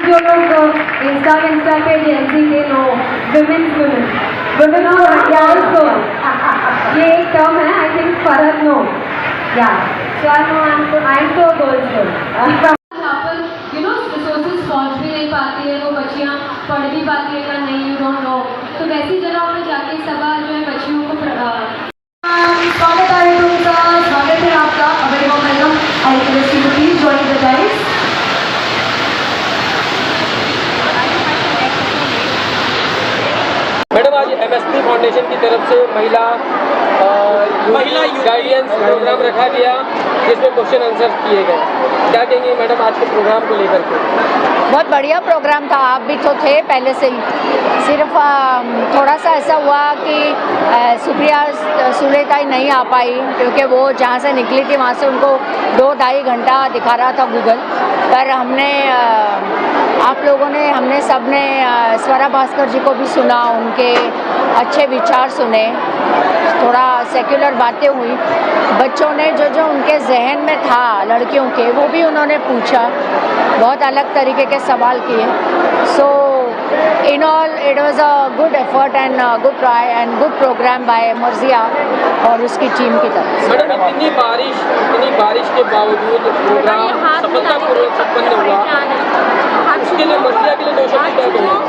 जो लोग इंस्टा पे जेंसी के नो वुमेन्स also ये एक टर्म है आई थिंक फरक नो या सो आई एम तो गर्ल्स यहाँ पर रिसोर्सेज पहुँच भी नहीं पाती है, वो बच्चियाँ पढ़ भी पाती है या नहीं, यू डोंट नो। तो वैसी जगह पर जाके सभा जो है बच्चियों को स्वागत है तुमका, स्वागत है आपका। Very warm welcome. I request you to please join the dais. Madam, आज MSP फाउंडेशन की तरफ से महिला गाइडेंस प्रोग्राम रखा गया जिसमें क्वेश्चन आंसर किए गए। क्या कहेंगे मैडम आज के प्रोग्राम को लेकर के? बहुत बढ़िया प्रोग्राम था, आप भी तो थे पहले से ही। सिर्फ थोड़ा सा ऐसा हुआ कि सुप्रिया सुलेताई नहीं आ पाई क्योंकि वो जहाँ से निकली थी वहाँ से उनको 2-2.5 घंटा दिखा रहा था गूगल पर। हमने सबने स्वरा भास्कर जी को भी सुना, उनके अच्छे विचार सुने, थोड़ा सेक्युलर बातें हुई। बच्चों ने जो उनके जहन में था लड़कियों के वो भी उन्होंने पूछा, बहुत अलग तरीके के सवाल किए। So in all it was a good effort and good try and good program by Marziya और उसकी टीम की तरफ से। मैडम, इतनी बारिश के बावजूद प्रोग्राम सफलतापूर्वक संपन्न हुआ, उसके लिए मर्जिया के लिए 2 शब्द क्या कहेंगे?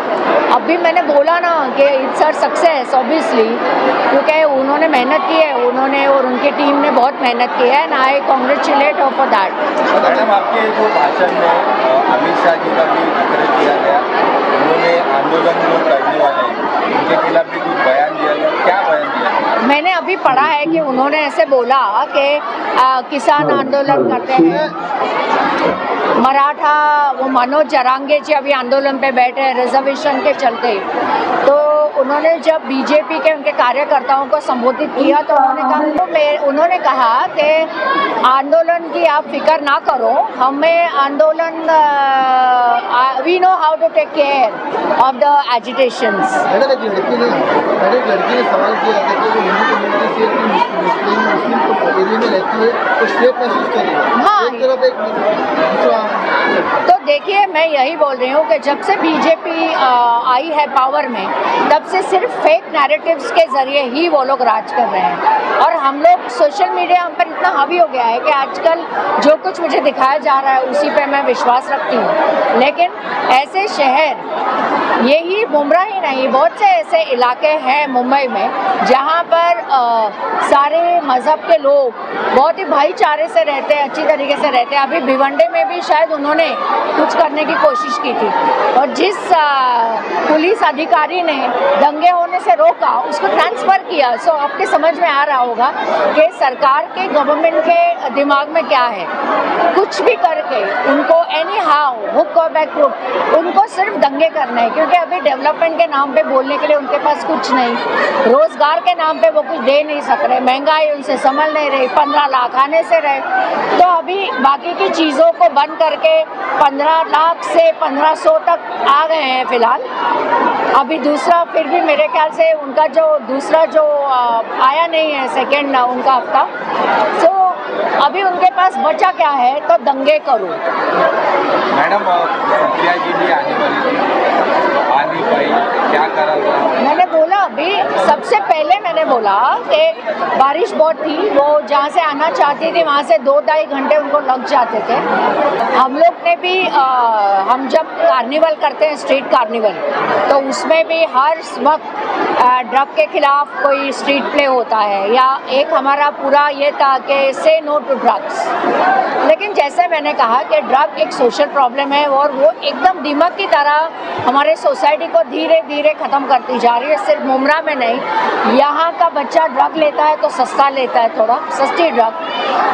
अभी मैंने बोला ना कि इट्स आर सक्सेस ऑब्वियसली, क्योंकि उन्होंने मेहनत की है, उन्होंने और उनकी टीम ने बहुत मेहनत की है and I congratulate for that. Madam, आपके जो भाषण में अमित शाह जी का भी जिक्र किया गया, उन्होंने आंदोलन जो करने वाले हैं उनके खिलाफ भी कुछ बयान दिया गया, क्या बयान दिया? मैंने अभी पढ़ा है कि उन्होंने ऐसे बोला कि किसान आंदोलन करते हैं, मराठा वो मनोज जरांगे जी अभी आंदोलन पे बैठे हैं रिजर्वेशन के चलते। तो उन्होंने जब बीजेपी के उनके कार्यकर्ताओं को संबोधित किया तो उन्होंने कहा कि आंदोलन की आप फिक्र ना करो, हमें आंदोलन we know how to take care of the agitations. लड़की ने सवाल किया था कि हिंदू कम्युनिटी से मुस्लिम एरिया में रहती है तो सेफ महसूस करेगी। हाँ, एक तरफ तो देखिए मैं यही बोल रही हूँ कि जब से बीजेपी आई है पावर में तब से सिर्फ फेक नैरेटिव्स के जरिए ही वो लोग राज कर रहे हैं और हम लोग सोशल मीडिया हम पर इतना हावी हो गया है कि आजकल जो कुछ मुझे दिखाया जा रहा है उसी पे मैं विश्वास रखती हूँ। लेकिन ऐसे शहर यही मुंबई ही नहीं, बहुत से ऐसे इलाके हैं मुंबई में जहाँ पर सारे मज़हब के लोग बहुत ही भाईचारे से रहते हैं, अच्छी तरीके से रहते हैं। अभी भिवंडे में भी शायद उन्होंने कुछ करने की कोशिश की थी और जिस पुलिस अधिकारी ने दंगे होने से रोका उसको ट्रांसफ़र किया। सो आपके समझ में आ रहा होगा कि सरकार के गवर्नमेंट के दिमाग में क्या है। कुछ भी करके उनको एनी हाउ हुक और बैक क्रुक उनको सिर्फ दंगे करने हैं, क्योंकि अभी डेवलपमेंट के नाम पे बोलने के लिए उनके पास कुछ नहीं, रोज़गार के नाम पे वो कुछ दे नहीं सक रहे, महंगाई उनसे संभल नहीं रही, 15 लाख आने से रहे। तो अभी बाकी की चीज़ों को बंद करके 15 लाख से 1500 तक आ गए हैं फ़िलहाल। अभी दूसरा फिर भी मेरे ख्याल से उनका जो दूसरा जो आया नहीं है सेकेंड उनका हफ्ता। सो अभी उनके पास बचा क्या है तो दंगे करो। मैडम, सुप्रिया जी भी आने वाली थी, आ नहीं पाई, क्या करा? मैंने बोला अभी सबसे पहले मैंने बोला कि बारिश बहुत थी, वो जहाँ से आना चाहती थी वहाँ से 2-2.5 घंटे उनको लग जाते थे। हम लोग ने भी हम जब कार्निवल करते हैं स्ट्रीट कार्निवल तो उसमें भी हर वक्त ड्रग के खिलाफ कोई स्ट्रीट प्ले होता है या एक हमारा पूरा ये था कि से नो टू ड्रग्स। लेकिन जैसे मैंने कहा कि ड्रग एक सोशल प्रॉब्लम है और वो एकदम दीमक की तरह हमारे सोसाइटी को धीरे धीरे ख़त्म करती जा रही है। सिर्फ मुमरा में नहीं, यहाँ का बच्चा ड्रग लेता है तो सस्ता लेता है, थोड़ा सस्ती ड्रग,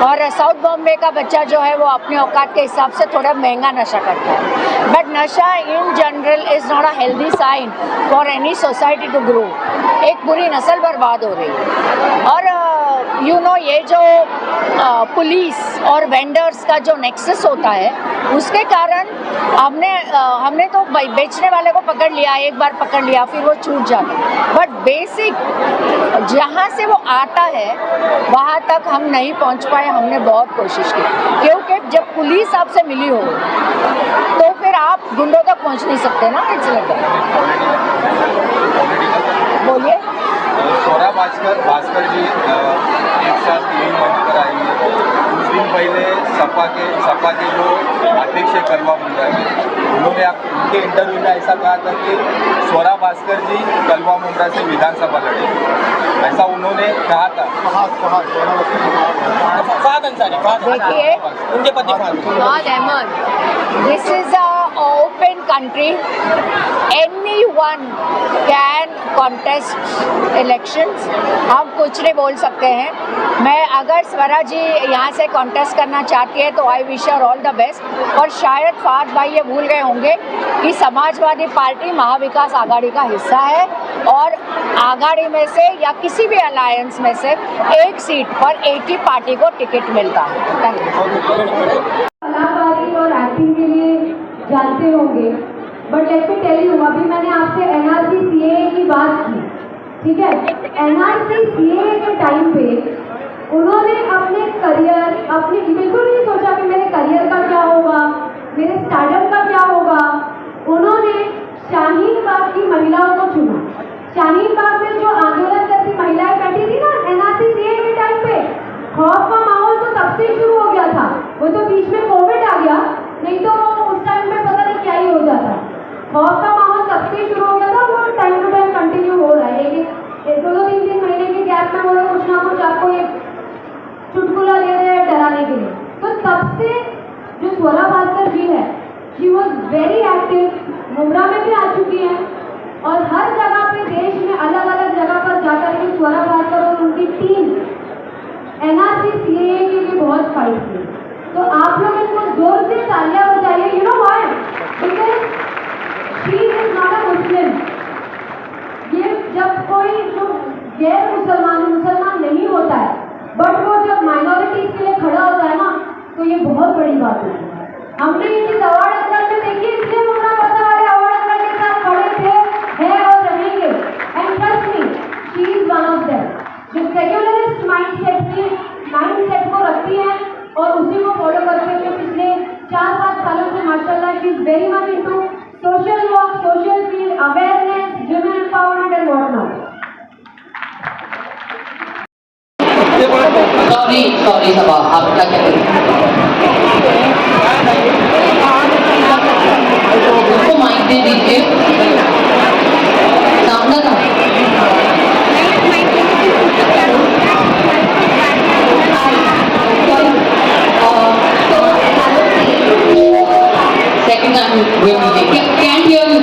और साउथ बॉम्बे का बच्चा जो है वो अपने औकात के हिसाब से थोड़ा महंगा नशा करता है। बट नशा in general is not a healthy sign for any society to grow. एक पूरी नस्ल बर्बाद हो रही है। और ये जो पुलिस और वेंडर्स का जो नेक्सस होता है उसके कारण हमने तो बेचने वाले को पकड़ लिया, एक बार पकड़ लिया फिर वो छूट जाता। बट बेसिक जहाँ से वो आता है वहाँ तक हम नहीं पहुँच पाए। हमने बहुत कोशिश की, क्योंकि जब पुलिस आपसे मिली हो तो फिर आप गुंडों तक पहुंच नहीं सकते ना, इट्स लाइक पॉलिटिकल बोलिए। स्वरा भास्कर जी एक साथ यही मंच पर आई है। कुछ दिन पहले सपा के जो अध्यक्ष है कलवा मुंद्रा के, उन्होंने उनके इंटरव्यू में ऐसा कहा था कि स्वरा भास्कर जी कलवा मुंद्रा से विधानसभा लड़े, ऐसा उन्होंने कहा था। देखिए उनके पति Fahad Ahmad, this is a open country, anyone can contest elections. हम कुछ नहीं बोल सकते हैं। मैं अगर स्वरा जी यहाँ से कॉन्टेस्ट करना चाहती है तो I wish her all the best. और शायद फहद भाई ये भूल गए होंगे कि समाजवादी पार्टी महाविकास आघाड़ी का हिस्सा है और आघाड़ी में से या किसी भी अलायंस में से एक सीट पर एक ही पार्टी को टिकट मिलता है। Thank you. कलाकारी और एक्टिंग के लिए जानते होंगे, but let me tell you, अभी मैंने आपसे एनआरसी सीएए की बात की, ठीक है। एनआरसी सीएए के टाइम पे उन्होंने अपने करियर, अपनी बिल्कुल नहीं सोचा कि मेरे करियर का क्या होगा, मेरे स्टार्टअप का क्या होगा। उन्होंने शाहीन बाग की महिलाओं को चुना। शाहीन बाग में जो आंदोलन करती महिलाएं बैठी थी ना एनआरसी सीएए के टाइम पे, खौफ का माहौल तो तब से शुरू हो गया था। वो तो बीच में कोविड आ गया, नहीं तो उस टाइम में पता नहीं क्या ही हो जाता। खौफ का माहौल तब से शुरू हो गया था, वो टाइम टू टाइम कंटिन्यू हो रहा है। एक दो तीन महीने के गैप में वो लोग कुछ ना कुछ आपको एक चुटकुला ले रहे हैं डराने के लिए। तो तब से जो स्वरा भास्कर जी है, she was very active, Mumbra में भी आ चुकी हैं और हर जगह पे देश में अलग अलग जगह पर जाकर के स्वरा भास्कर और उनकी टीम एनआरसी सीएए के लिए बहुत फाइट की। तो आप लोग इनको जोर से तालियां बजाइए। You know why? Because she is not a Muslim. ये जब कोई जो गैर मुसलमान नहीं होता है, बट वो जब माइनॉरिटीज के लिए खड़ा होता है ना, तो ये बहुत बड़ी बात होती है। हमने ये चीज अवार्ड अंकल में देखी, इसलिए मुमरा पता वाले अवार्ड अंकल के साथ खड़े थे, है और रहेंगे। And trust me, she is one of them जो सेक्युलरिस्ट माइंडसेट को रखती है और उसी को फॉलो करते हुए पिछले 4-5 सालों से माशाल्लाह she is very much into social work, social field, awareness, women empowerment and what not. Sorry Saba, आप क्या कह रहे उसको माइक दे दीजिए। सामने था second time can't hear you.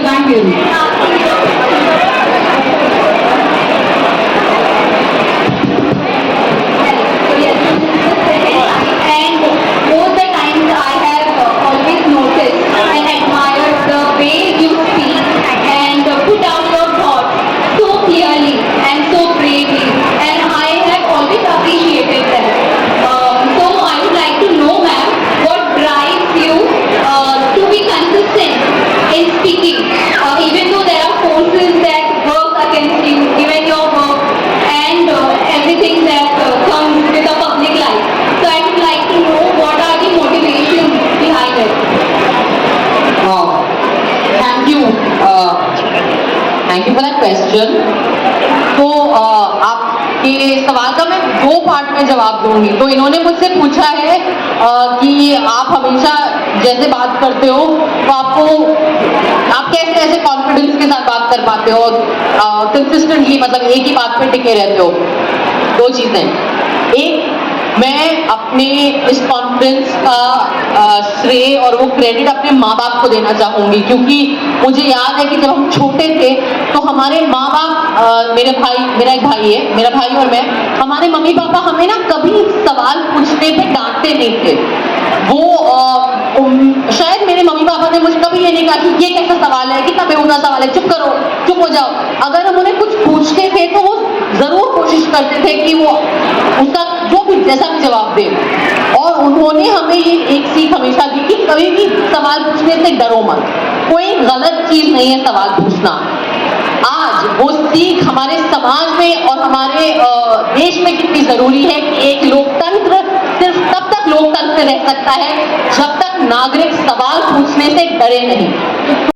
Thank you for that question. तो आपके सवाल का मैं 2 पार्ट में जवाब दूंगी। तो इन्होंने मुझसे पूछा है कि आप हमेशा जैसे बात करते हो तो आप कैसे ऐसे कॉन्फिडेंस के साथ बात कर पाते हो, कंसिस्टेंटली मतलब एक ही बात पे टिके रहते हो। 2 चीजें, एक मैं अपने इस कॉन्फिडेंस का श्रेय और वो क्रेडिट अपने माँ बाप को देना चाहूँगी, क्योंकि मुझे याद है कि जब हम छोटे थे तो हमारे माँ बाप, मेरा एक भाई है, मेरा भाई और मैं, हमारे मम्मी पापा हमें ना कभी सवाल पूछने पे डांटते नहीं थे। वो शायद मेरे मम्मी पापा ने मुझे कभी ये नहीं कहा कि ये कैसा सवाल है, कितना बेहुदा सवाल है, चुप करो, चुप हो जाओ। अगर हम उन्हें कुछ पूछते थे तो वो जरूर कोशिश करते थे कि वो उसका जो भी जैसा भी जवाब दे। और उन्होंने हमें ये एक सीख हमेशा दी कि कभी भी सवाल पूछने से डरो मत, कोई गलत चीज नहीं है सवाल पूछना। आज वो सीख हमारे समाज में और हमारे देश में कितनी जरूरी है कि एक लोकतंत्र सिर्फ तब तक लोकतंत्र रह सकता है जब तक नागरिक सवाल पूछने से डरे नहीं।